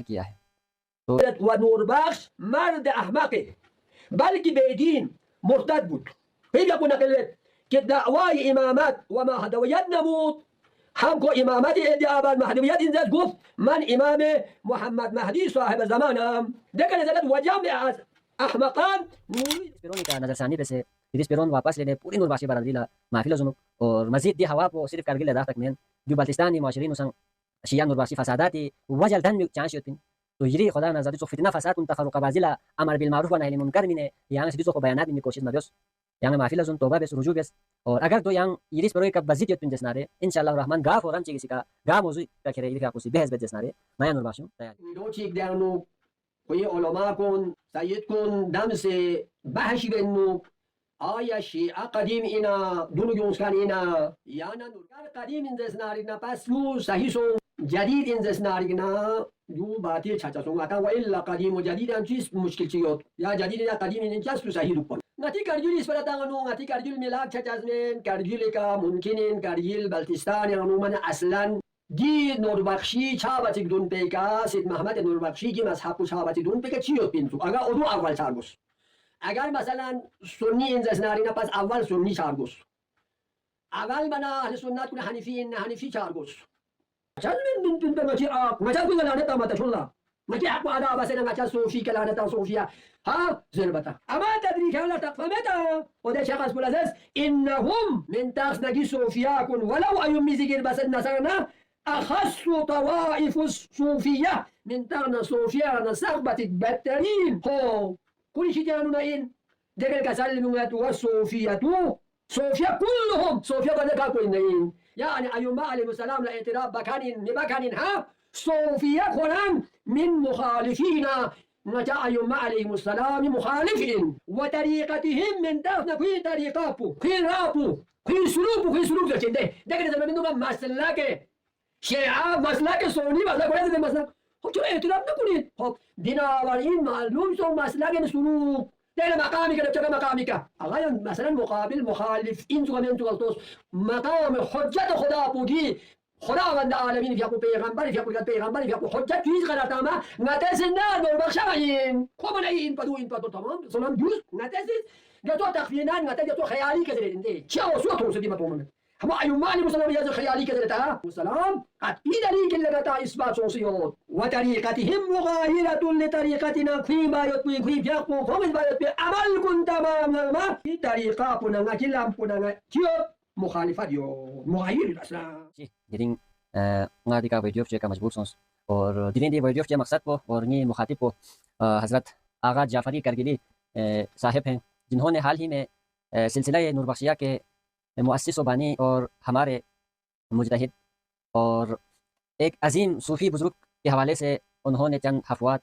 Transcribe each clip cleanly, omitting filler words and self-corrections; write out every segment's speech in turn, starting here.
کیا ہے. و نوربخش مرد احمقه بلکه بدین مرتد بود. خیلی اپو نقل که دعوای امامت و مهدویت نمود، هم که امامت ادعا بر مهدویت این زد گفت من امام محمد مهدی صاحب زمانم. دیگر نزلت و جمع از احمقان اسپیرون کا نظر ثانی پہ سے پھر اسپیرون واپس لینے پوری نور بخشی برادری لا محفل زنو اور مزید دی ہوا کو صرف کرگل لداخ تک میں جو بلتستانی معاشرین وسن شیعہ نور بخشی فساداتی وجل دن چانس ہوتین تو یری خدا نظر تو فتنہ فساد ان تفرق بازلا امر بالمعروف و نهی عن المنکر مینه یعنی سدیسو کو بیانات می کوشش مدیوس یعنی محفل زن توبہ بس رجوع بس اور اگر تو یعنی یری اسپیرون کا بزید یتن جسنارے انشاءاللہ الرحمن گا فورن چیگی سکا گا موضوع کا کھرے یری کو سی بحث بد جسنارے میں نور بخشوں تیار دو چیک دیانو کوئی علماء کن سید کن دم سے بحث بنو آیا شیعه قدیم اینا دونو جونسکان اینا یا نه نورگر قدیم این زسنارینا پس یو صحیح سون جدید این زسنارینا یو باتی چاچا سون آتا و الا قدیم و جدید هم چیز مشکل چیوت یا جدید یا قدیم این چیز تو صحیح روپن نتی کرجیل اس پر تانو نتی کرجیل ملاک چاچازمن کرجیل کا ممکنین کرجیل بلتستان یا من اصلا دی نوربخشی چابتی دون پیکا سید محمد نوربخشی کی مذهب چابتی دون پیکا چیوت پینتو اگر اودو اول چارگوس اگر مثلا سنی این زسنارینا پس اول سنی چارگوس اول منا اهل سنت کن حنیفی چارگوس چل من دون مچی آب مچل کن لعنتا متشلا مچی حق ادا بسنا مچل صوفی کلانتا صوفیا ها زربتا اما تدري كان لا تقفمتا وده شخص بلازس انهم من تاخس نجي صوفيا كن ولو ايوم ميزيجر بس النصارى اخص طوائف الصوفيه من تغنى صوفيا نصحبه البترين هو كل شيء جانونا إن دقل كسل من والصوفية صوفيا كلهم صوفيا قد كاكو إن يعني أيما عليه السلام لاعتراف بكان ها صوفيا قرآن من مخالفين نجا أيما عليه السلام مخالفين وطريقتهم من دفن في طريقابو في رابو في سلوك ذا شده دقل زمان منه مسلك شيعة مسلك سوني مسلك مسلك تو اعتراف نکنید. خب بنابراین معلوم شو مسلک سلوک در مقامی که چه مقامی که آقا مثلا مقابل مخالف این تو همین تو غلطوس مقام حجت خدا بودی خداوند عالمین فیکو پیغمبر فیکو حجت چیز قرار تامه نتسنن نوربخشین خب نه این پدو تمام سلام دوست نتسید یا تو تخفینان نتسید تو خیالی که زدی چه اصول تو سدی متومن هم أيمان مسلم يجز خيالي كذا والسلام قد إذا ليك لقطع إثبات صوصيات وطريقتهم مغايرة لطريقتنا فيما يطوي في يقو فمن بايت عمل كنت ما في طريقة بنا كلام بنا كيو مخالفة يو مغاير أصلا جرين ngadi ka video ka majbur sons اور دین دی ویڈیو کے مقصد کو اور نی مخاطب کو حضرت آغا جعفری کرگلی صاحب ہیں جنہوں نے حال ہی میں سلسلہ نور بخشیہ کے مؤسس و بانی اور ہمارے مجتہد اور ایک عظیم صوفی بزرگ کے حوالے سے انہوں نے چند حفوات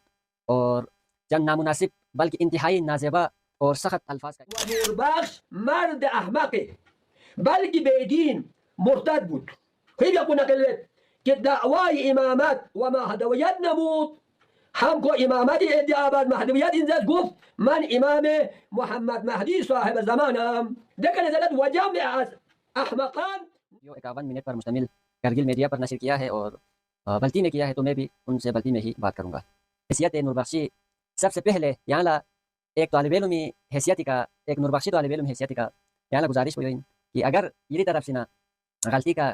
اور چند نامناسب بلکہ انتہائی نازیبا اور سخت الفاظ کا نور بخش مرد احمقه بلکه بدین مرتد بود. خیلی اپو نقل که دعوای امامت و مهدویت نمود، هم که امامت ادعا بر مهدویت این زد گفت من امام محمد مهدی صاحب زمانم. دیگر نزلت و جمع از احمقان 51 منٹ پر مشتمل کرگل میڈیا پر نشر کیا ہے اور بلتی میں کیا ہے، تو میں بھی ان سے بلتی میں ہی بات کروں گا. حیثیت نور بخشی سب سے پہلے یہاں لا ایک طالب علمی حیثیتی کا ایک نور بخشی طالب علم حیثیتی کا یہاں لا گزارش ہوئی کہ اگر یہ طرف سے نا غلطی کا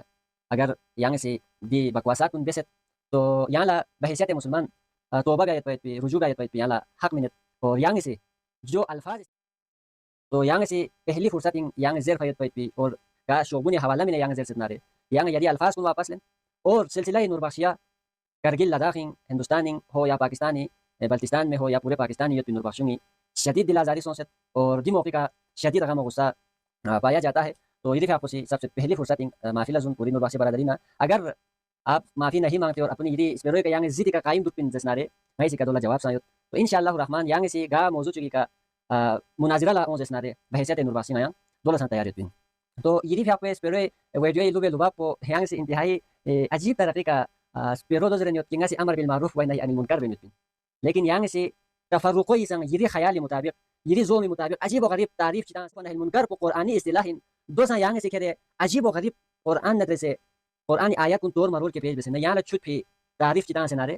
اگر یہاں سے بھی بکواسات ان بیست تو یہاں لا بحیثیت مسلمان توبہ گایت پہ رجوع گایت پہ یہاں لا حق منت اور یہاں سے جو الفاظ تو یہاں سے پہلی فرصت یہاں زیر فیت پہ اور کا شعبون حوالہ میں یہاں زیر ستنا رہے یہاں یعنی الفاظ کو واپس لیں اور سلسلہ نور بخشیہ کرگل لداخ ہندوستان ہو یا پاکستانی بلتستان میں ہو یا پورے پاکستانی نور بخشوں شدید دل آزاری سوچت اور دی موقع کا شدید غم و غصہ پایا جاتا ہے. تو یہ دیکھا آپ کو سب سے پہلی فرصت معافی لازم پوری نور بخشی برادرینا اگر آپ معافی نہیں مانگتے اور اپنی یہ اس میں روئے کا یہاں ضد کا قائم دپن جسنارے میں اسی کا دولہ جواب سایت تو انشاءاللہ الرحمن یہاں سے گا موضوع چکی کا مناظرہ لا جسنارے بحیثیت نور بخشی میں دولہ سان تیار ہوتی. تو یہ دیکھا آپ کو اس پہ ویڈیو لوبے لباب کو یہاں سے انتہائی عجیب طریقے کا پیرو دوزر نیوت یہاں سے امر بالمعروف و نہی عن المنکر بنت لیکن یہاں سے تفرقی سنگ یہ خیال مطابق یہ زوم مطابق عجیب و غریب تعریف چتا نہی المنکر کو قرآنی اصطلاح دو سا یہاں سے کہے عجیب و غریب قرآن نظر سے قرآن آیات کن طور مرول کے پیج بس یہاں چھٹ پھی تعریف چتا سے نارے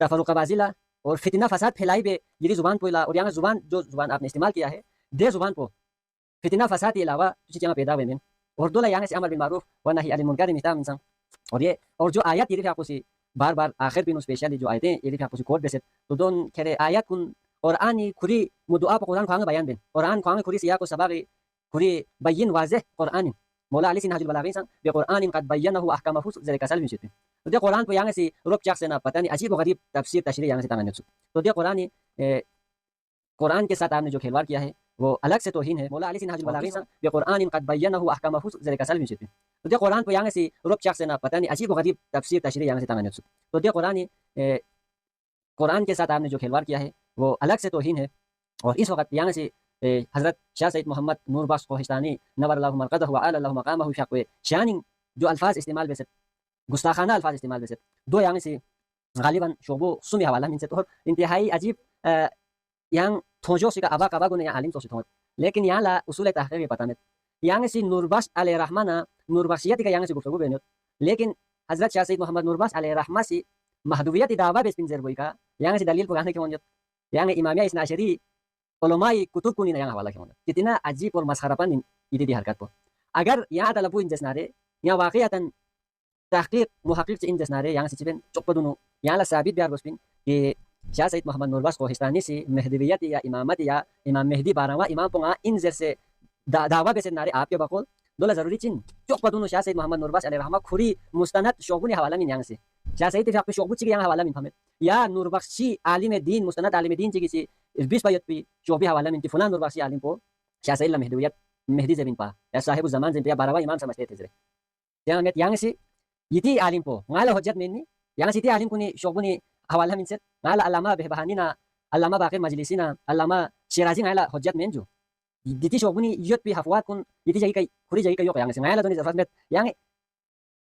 تفرقہ بازی لا اور فتنہ فساد پھیلائی بے یہ زبان پولا اور یہاں زبان جو زبان آپ نے استعمال کیا ہے دے زبان پو فتنہ فساد کے علاوہ کچھ یہاں پیدا ہوئے من اور دولا یہاں سے امر بالمعروف ونہی عن المنکر مثال انسان اور یہ اور جو آیات یہ آپ کو بار بار آخر بھی اسپیشلی جو آیتیں یہ آپ کو کوٹ بیسٹ تو دون کھرے آیات کن قرآنی کھری مدعا پا قرآن کھوانگا بیان بین قرآن کھوانگا کھری سیاق و سباغی کھری بین واضح قرآن مولا علی سنہج البلاغی سان بے قرآن قد بینہ احکامہ ذری کسل بھی شدن تو دے قرآن کو یہاں سے رب چاک سے نہ پتہ نہیں عجیب و غریب تفسیر تشریح یہاں سے تمام تو دے قرآن کے ساتھ آپ نے جو کھلواڑ کیا ہے وہ الگ سے توہین ہے مولا علی سنہج البلاغی سان بے قرآن قد بینہ احکامہ ذری کسل بھی شدن تو دے قرآن کو یہاں سے رب چاک سے نہ پتہ نہیں عجیب و غریب تفسیر تشریح یہاں سے تمام تو دے قرآن کے ساتھ آپ نے جو کھلواڑ کیا ہے وہ الگ سے توہین ہے اور اس وقت یہاں سے حضرت شاہ سید محمد نور بخش کوہستانی نور اللہ مرقدہ وعلی اللہ مقامہ فقوے شاننگ جو الفاظ استعمال بیسے گستاخانہ الفاظ استعمال بیسے دو یہاں سے غالباً شعبو سمی حوالہ من سے اور انتہائی عجیب یہاں تھوجو سے کا ابا کبا گنے یہاں عالم تو سے تھوج لیکن یہاں لا اصول تحقیق پتہ میں یہاں سے نور بخش علیہ رحمانہ نور بخشیت کا یہاں سے گفتگو بینت لیکن حضرت شاہ سید محمد نور بخش علیہ رحمہ سے محدودیت دعویٰ بیس پنزر بوئی کا یہاں سے دلیل پرانے کے ونجت یہاں امامیہ اثنا عشری علماء کتب کو نہیں یہاں حوالہ کیا ہونا کتنا عجیب اور مسخرہ پن یہ دی حرکت کو اگر یہاں طلبو ان جسنارے یہاں واقعتاً تحقیق محقق سے ان جسنارے یہاں سے چبن چپدونو یہاں لا ثابت بیار بسپن کہ شاہ سید محمد نور بخش کوہستانی سے مہدویت یا امامت یا امام مہدی بارہواں امام پونگا ان زر سے دعویٰ بیسے نارے آپ کے بقول دولا ضروری چن چپدونو شاہ سید محمد نور بخش علیہ رحمہ کھری مستند شعبون حوالہ من یہاں سے شاہ سید اتفاق پہ شعبو چکی یہاں حوالہ من فهمت یا نور بخشی عالم دین مستند عالم دین چکی سی بیس بایت پی شعبی حوالہ من فلان نور بخشی عالم کو شاہ سید مہدویت مہدی زبین پا یا صاحب الزمان زبین پا بارہواں امام سمجھتے تھے یہاں سے یتی عالم کو مالا حجت منی یہاں سے تی عالم کو نی شعبو نی حوالہ من سے مالا علامہ بہبہانی نا علامہ باقر مجلسی نا علامہ شیرازی مالا حجت من جو دیتی شعبو نی یت پی حفوات کن یتی جائی کئی کھری جائی کئی یوق یہاں سے مالا دونی زفت میں یہاں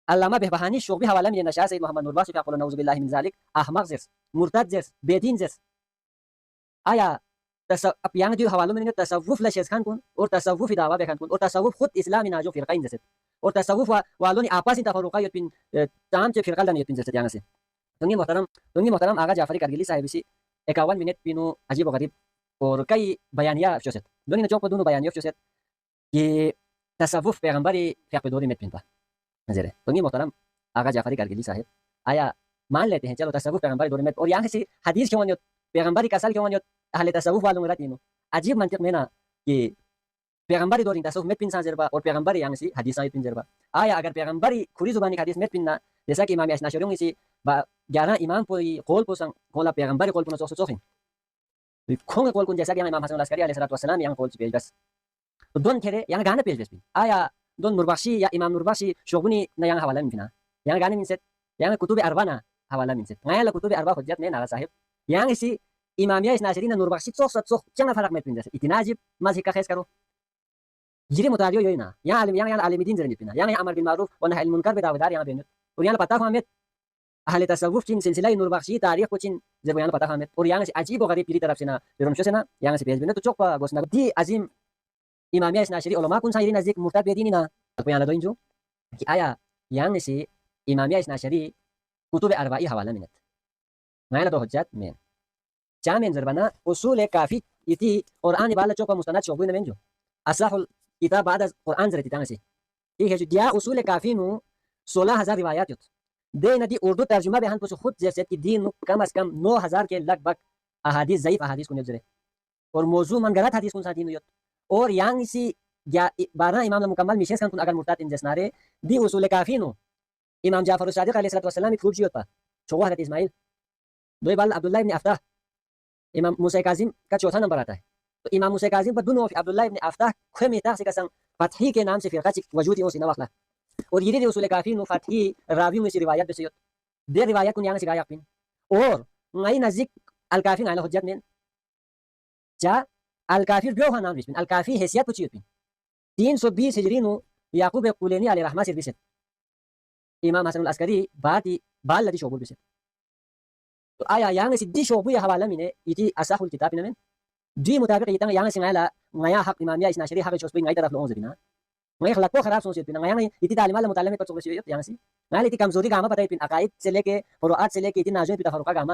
علامہ بہبہانی شعبی حوالہ من شاہ سید محمد نور بخش فیقول نعوذ باللہ من ذالک احمق زرس مرتد زرس بے دین زرس آیا اب یہاں جو حوالوں میں تصوف لشیز خان کن اور تصوف دعویٰ بے خان کن اور تصوف خود اسلامی ناجو فرقہ ان جیسے اور تصوف والوں نے آپاس تفرقہ یتپن تام چے فرقہ لن یتپن جیسے یہاں سے تنگی محترم آغا جعفری کرگلی صاحب سی 51 منٹ پینو عجیب و غریب اور کئی بیانیہ افشوست دونی نچوک پر دونوں بیانیہ افشوست کہ تصوف پیغمبری فیق دوری مت پینپا نظر ہے تنگی محترم آغا جعفری کرگلی صاحب آیا مان لیتے ہیں چلو تصوف پیغمبری دوری مت اور یہاں سے حدیث کیوں نہیں پیغمبری کا اصل کیوں نہیں اہل تصوف والوں میں رہتی عجیب منطق میں نا کہ پیغمبری دور تصوف میں پنسان زربا اور پیغمبری یہاں سے حدیثاں پن زربا آیا اگر پیغمبری کھری زبانی حدیث میں پننا جیسا کہ امام اشنا شریعوں سے 11 امام پوری قول پوسن قولا پیغمبری قول پوسن سوخین کھونگ قول کن جیسا کہ امام حسن العسکری علیہ السلام یہاں قول پیش بس تو دون کھیرے یہاں گانا پیش بس آیا دون نور بخشی یا امام نور بخشی شوگنی نہ یہاں حوالہ من فنا یہاں گانے من سے یہاں کتب اربع نہ حوالہ من سے نیا کتب اربع حجت نے ناغا صاحب یہاں اسی امامیہ اثنا عشری نور بخشی څوک چنگا فرق میں پن جیسے اتنا عجیب مذہب کا خیز کرو جیرے متعالیو یوی نا یہاں عالم دین زرنی پنا یہاں امر بالمعروف ونہی عن المنکر بدعویدار یہاں بینت اور یہاں پتہ ہمیں اہل تصوف چین سلسلہ نور بخشی تاریخ کو چین جب یہاں پتہ ہمیں اور یہاں سے عجیب و غریب پیری طرف سے نا رمشو سے نا یہاں سے پیش بینت تو چوک پا گوسنا دی عظیم امامیہ اثنا عشری علماء کن سایری نزدیک مرتد بیدینی نا کو یہاں لدوین جو کہ آیا یہاں سے امامیہ اثنا عشری کتب اربعی حوالہ منت نائلہ دو حجت میں چامین زربنا اصول کافی یتی قرآن بالا چوکا مستند شعبوی نمین جو اصح الکتاب بعد از قرآن زرتی تانا سی ٹھیک ہے جو دیا اصول کافی نو 16,000 روایات یت دے ندی اردو ترجمہ بہن پوچھو خود جیسے کہ دین نو کم از کم 9,000 کے لگ بھگ احادیث ضعیف احادیث کو نظرے اور موضوع من غلط حدیث کن ساتھی نو یت اور یہاں اسی 12 امام مکمل میشنز کن اگر مرتد ان جسنارے دی اصول کافی نو امام جعفر الصادق علیہ السلام کی پروف جیوت پا چھوہ حضرت اسماعیل دو بال عبداللہ ابن افتح امام موسیٰ کاظم کا چوتھا نمبر آتا ہے تو امام موسیٰ کاظم پر دونوں عبداللہ ابن افتح خوی میتاق سے قسم فتحی کے نام سے فرقہ چک وجود ہی سی نوخلا اور یہ دی اصول کافی نو فتحی راویوں میں سی روایت بسیت دے روایت کن یہاں سے گایا پین اور نئی نزدیک الکافی نائلہ حجت میں چا الکافی بیو ہاں نام بسپین الکافی حیثیت پچیت پین 320 ہجری نو یعقوب قولینی علیہ رحمہ سے بسیت امام حسن العسکری بال لدی شعبول بسیت تو آیا یہاں سے دی شعبوی حوالہ میں نے یہ اصح الکتاب نمین دی مطابق یہ یہاں سے نیا حق امامیہ اثنا عشری حق چوسپی نئی طرف لوگوں زبینا نئی خلق کو خراب سوچ پینا نیا یہ تعلیمات مطالعہ میں پتہ یہاں سے نیا یہ کمزوری گاما پتہ پین عقائد سے لے کے فروعات سے لے کے اتنا نازوں پہ تفرقہ گاما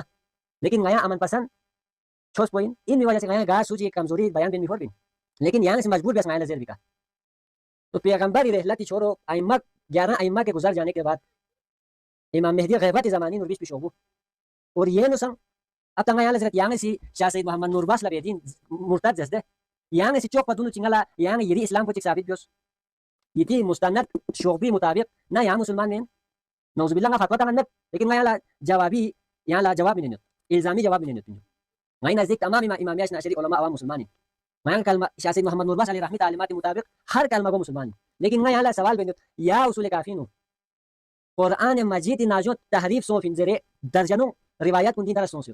لیکن ngaya aman pasan chos point in mi wajah se ngaya ga suci kamzori bayan bin mi forbin لیکن یہاں سے مجبور بس ngaya nazir bika تو پیغمبر رحلتی چھوڑو ائمہ 11 ائمہ کے گزر جانے کے بعد امام مہدی غیبت زمانی نور بیس پیشوبو اور یہ نسنگ اب تنگا یہاں لزرت یہاں سی شاہ سید محمد نورباس لبیدین مرتد جزدے یہاں سی چوک پدونو چنگلا یہاں یری اسلام کو چک ثابت بیوس یہ مستند شعبی مطابق نہ یہاں مسلمان میں نعوذ باللہ فتوا تنگا لیکن یہاں جوابی یہاں جواب نہیں الزامی جواب نہیں دیتے میں نزدیک تمام امامیہ ناشری علماء عوام مسلمان میں کلمہ شاہ سید محمد نورباس علیہ رحمۃ تعلیمات کے مطابق ہر کلمہ کو مسلمان لیکن میں یہاں سوال بندت یا اصول کافی نو قرآن مجید ناجو تحریف سو فنزرے درجنوں روایات کن دین طرح سو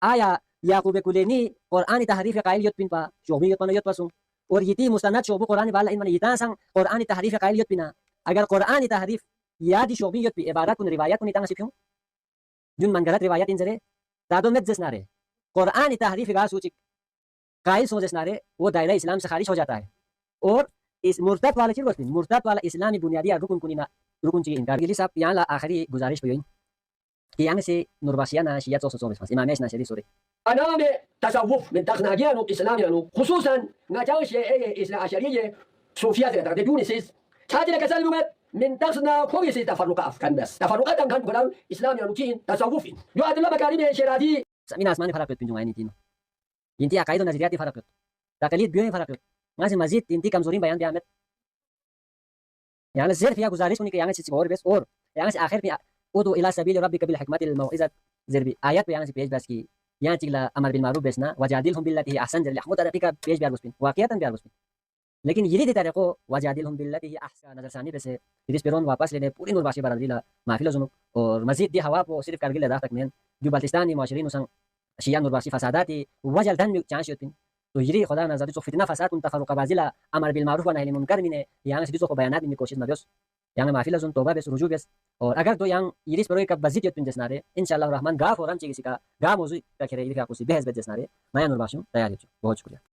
آیا یعقوب کلینی قرآن تحریف قائل یت پن پا شعبی یت پن یت پسوں اور یتی مستند شعب قرآن بالا ان من یتا سنگ قرآن تحریف قائل یت پنا اگر قرآن تحریف یادی شعبی یت پی عبارت کن روایات کن تنگ سکھوں جن من غلط روایات انزرے دادو مت جس نارے قرآن تحریف گا سوچ قائل سو جس نارے وہ دائرہ اسلام سے خارج ہو جاتا ہے اور اس مرتد والا چیز بسپن مرتد والا اسلامی بنیادی رکن کنینا رکن چی انکار گلی صاحب یہاں لا آخری گزارش پیوئیں کہ یہاں سے نورباسیانا شیعہ سو سو بس امامیش ناشری سورے أنا تصوف من تخناجيان وإسلاميان خصوصا نجاش إسلام عشرية صوفيات تقدر يونسيس تاجر كسلمت من تخنا كويس تفرق أفكار بس تفرقات كان كلام إسلاميان وكين تصوف يعد الله مكارم شرادي سمين آسمان فرق بين جمعين تينو ينتي عقائد ونظريات فرق تقاليد بيوين فرق ناس مزيد ينتي كمزورين بيان بيامت يعني زير فيها گزارش کنی کہ یہاں سے اور بس اور یہاں سے آخر پہ ادعو الى سبیل ربک بالحکمت الموعظۃ زربی آیت پہ یہاں سے پیج بس کی یہاں چگلا امر بالمعروف بیسنا وجادلهم بالتي احسن جل احمد طریقہ پیج بیار بسپن واقعتا بیار بسپن لیکن یہ دی طریقو وجادلهم بالتي احسن نظر ثانی پہ سے اس پیرون واپس لینے پوری نورباشی برادری لا محفل زنو اور مزید دی ہوا کو صرف کرگل ادا تک میں جو بلتستانی معاشرین سن شیعہ نورباشی فساداتی وجل دن چانس ہوتن تو یری خدا نظر تو فتنہ فساد ان تفرق بازلا امر بالمعروف و نهی عن المنکر میں یہاں سے کو بیانات میں کوشش مدوس یہاں محفل زن توبہ بس رجوع بس اور اگر تو یہاں یریس پروی کا بزیت یتن جسنارے انشاءاللہ الرحمن گا فورن چیگی سکا گا موضوع کا کھرے یہ کا کسی بحث بس جسنارے میں نورباشوں تیار ہو بہت شکریہ